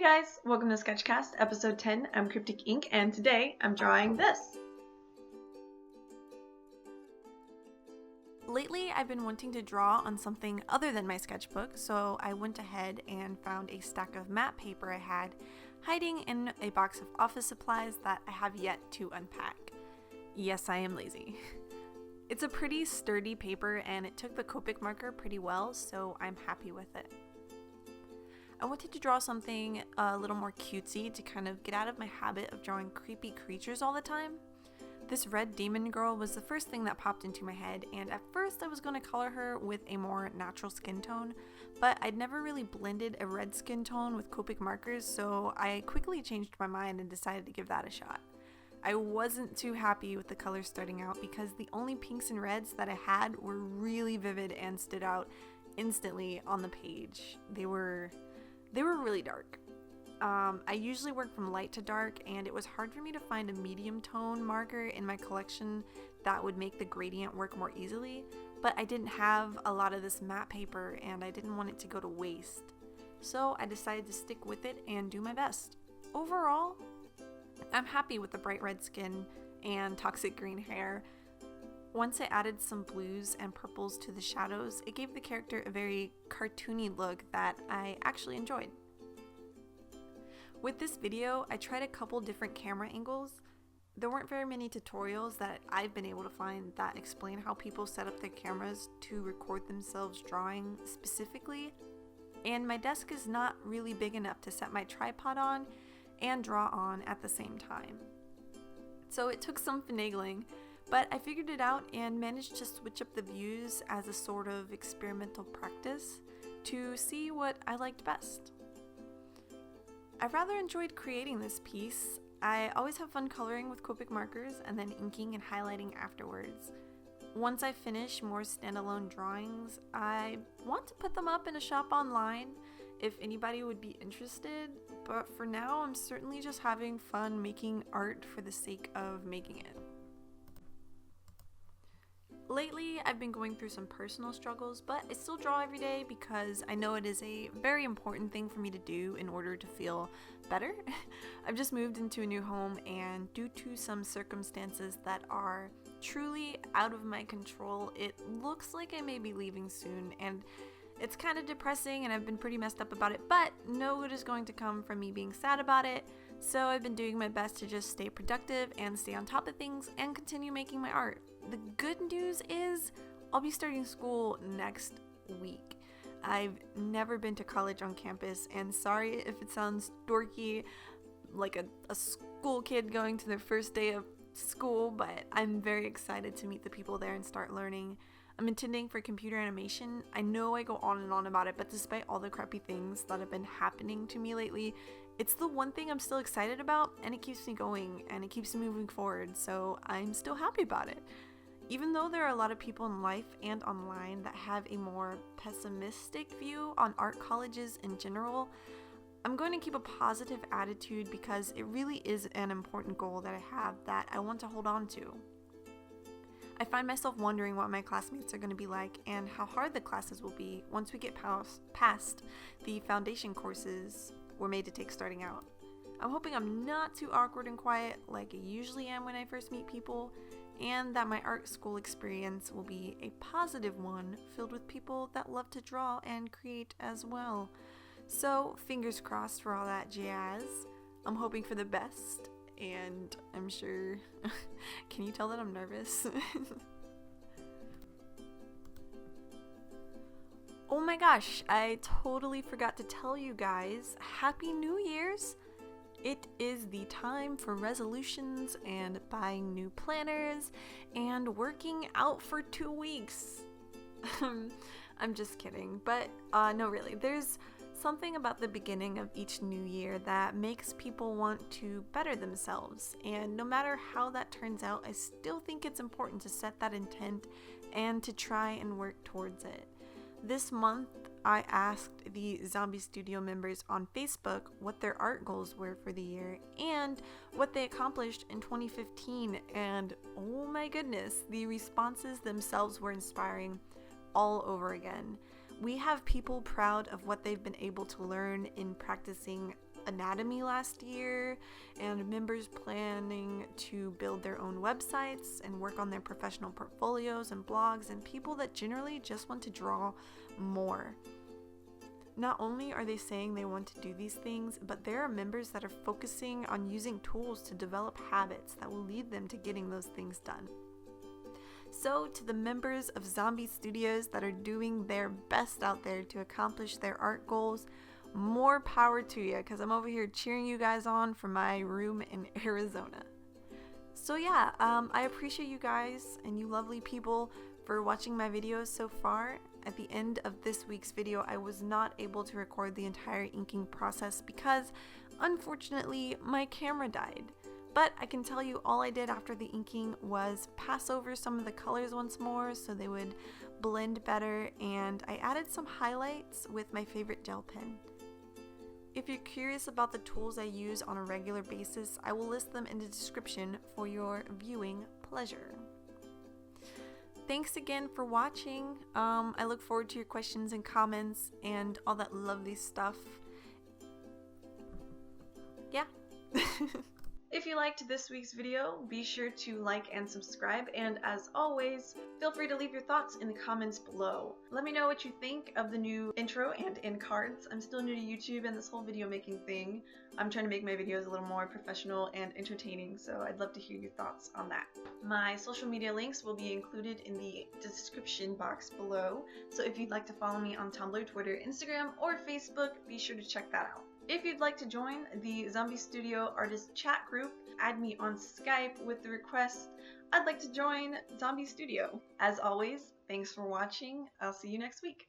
guys, welcome to Sketchcast, episode 10. I'm Crypticink, and today I'm drawing this. Lately, I've been wanting to draw on something other than my sketchbook, so I went ahead and found a stack of matte paper I had hiding in a box of office supplies that I have yet to unpack. Yes, I am lazy. It's a pretty sturdy paper and it took the Copic marker pretty well, so I'm happy with it. I wanted to draw something a little more cutesy to kind of get out of my habit of drawing creepy creatures all the time. This red demon girl was the first thing that popped into my head, and at first I was going to color her with a more natural skin tone, but I'd never really blended a red skin tone with Copic markers, so I quickly changed my mind and decided to give that a shot. I wasn't too happy with the colors starting out because the only pinks and reds that I had were really vivid and stood out instantly on the page. They were really dark. I usually work from light to dark, and it was hard for me to find a medium tone marker in my collection that would make the gradient work more easily, but I didn't have a lot of this matte paper and I didn't want it to go to waste. So I decided to stick with it and do my best. Overall, I'm happy with the bright red skin and toxic green hair. Once I added some blues and purples to the shadows, it gave the character a very cartoony look that I actually enjoyed. With this video, I tried a couple different camera angles. There weren't very many tutorials that I've been able to find that explain how people set up their cameras to record themselves drawing specifically, and my desk is not really big enough to set my tripod on and draw on at the same time. So it took some finagling, but I figured it out and managed to switch up the views as a sort of experimental practice to see what I liked best. I rather enjoyed creating this piece. I always have fun coloring with Copic markers and then inking and highlighting afterwards. Once I finish more standalone drawings, I want to put them up in a shop online if anybody would be interested, but for now I'm certainly just having fun making art for the sake of making it. Lately, I've been going through some personal struggles, but I still draw every day because I know it is a very important thing for me to do in order to feel better. I've just moved into a new home, and due to some circumstances that are truly out of my control, it looks like I may be leaving soon, and it's kind of depressing and I've been pretty messed up about it, but no good is going to come from me being sad about it, so I've been doing my best to just stay productive and stay on top of things and continue making my art. The good news is I'll be starting school next week. I've never been to college on campus, and sorry if it sounds dorky, like a school kid going to their first day of school, but I'm very excited to meet the people there and start learning. I'm intending for computer animation. I know I go on and on about it, but despite all the crappy things that have been happening to me lately, it's the one thing I'm still excited about, and it keeps me going and it keeps me moving forward, so I'm still happy about it. Even though there are a lot of people in life and online that have a more pessimistic view on art colleges in general, I'm going to keep a positive attitude because it really is an important goal that I have that I want to hold on to. I find myself wondering what my classmates are going to be like and how hard the classes will be once we get past the foundation courses we're made to take starting out. I'm hoping I'm not too awkward and quiet like I usually am when I first meet people, and that my art school experience will be a positive one filled with people that love to draw and create as well. So fingers crossed for all that jazz. I'm hoping for the best, and I'm sure can you tell that I'm nervous? Oh my gosh, I totally forgot to tell you guys, Happy New Year's! It is the time for resolutions and buying new planners and working out for 2 weeks. I'm just kidding, but no, really, there's something about the beginning of each new year that makes people want to better themselves, and no matter how that turns out, I still think it's important to set that intent and to try and work towards it. This month, I asked the Zombie Studio members on Facebook what their art goals were for the year and what they accomplished in 2015, and oh my goodness, the responses themselves were inspiring all over again. We have people proud of what they've been able to learn in practicing anatomy last year, and members planning to build their own websites and work on their professional portfolios and blogs, and people that generally just want to draw more. Not only are they saying they want to do these things, but there are members that are focusing on using tools to develop habits that will lead them to getting those things done. So, to the members of Zombie Studios that are doing their best out there to accomplish their art goals, more power to you, because I'm over here cheering you guys on from my room in Arizona. So yeah, I appreciate you guys and you lovely people for watching my videos so far. At the end of this week's video, I was not able to record the entire inking process because, unfortunately, my camera died. But I can tell you all I did after the inking was pass over some of the colors once more so they would blend better, and I added some highlights with my favorite gel pen. If you're curious about the tools I use on a regular basis, I will list them in the description for your viewing pleasure. Thanks again for watching. I look forward to your questions and comments and all that lovely stuff. Yeah. If you liked this week's video, be sure to like and subscribe, and as always, feel free to leave your thoughts in the comments below. Let me know what you think of the new intro and end cards. I'm still new to YouTube and this whole video making thing. I'm trying to make my videos a little more professional and entertaining, so I'd love to hear your thoughts on that. My social media links will be included in the description box below, so if you'd like to follow me on Tumblr, Twitter, Instagram, or Facebook, be sure to check that out. If you'd like to join the Zombie Studio Artist Chat group, add me on Skype with the request, "I'd like to join Zombie Studio." As always, thanks for watching. I'll see you next week.